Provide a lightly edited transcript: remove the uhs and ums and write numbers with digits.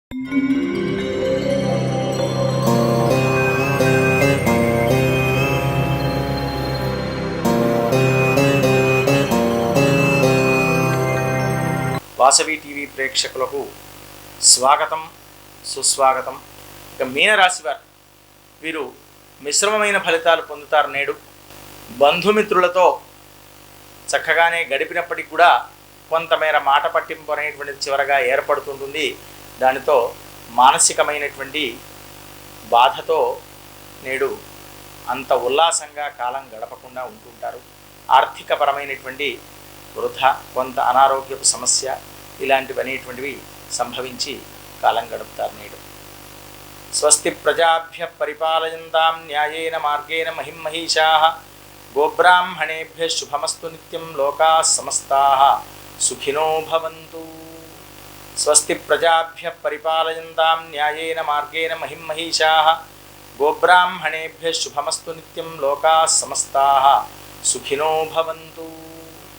Vasavi TV ప్రేక్షకులకు స్వాగతం, సుస్వాగతం. ఇక మీనరాశి వారు, వీరు మిశ్రమమైన ఫలితాలు పొందుతారు. నేడు బంధుమిత్రులతో చక్కగానే గడిపినప్పటికీ కూడా కొంతమేర మాట పట్టింపు అనేటువంటిది చివరగా ఏర్పడుతుంటుంది. దానితో మానసికమైనటువంటి బాధతో నేడు అంత ఉల్లాసంగా కాలం గడపకుండా ఉంటుంటారు. ఆర్థికపరమైనటువంటి వృధా, కొంత అనారోగ్యపు సమస్య ఇలాంటివి అనేటువంటివి సంభవించి కాలం గడుపుతారు. నేడు స్వస్తి ప్రజాభ్య పరిపాలయంతాం న్యాయేన మార్గేణ మహిమహీషాః గోబ్రాహ్మణేభ్య శుభమస్తు నిత్యం లోకాః సమస్తాః సుఖినో భవంతు. స్వస్తి ప్రజాభ్య పరిపాలయంతాం న్యాయేన మార్గేణ మహిమహీషాః గోబ్రాహ్మణేభ్య శుభమస్తు నిత్యం లోకాః సమస్తాః సుఖినో భవంతు.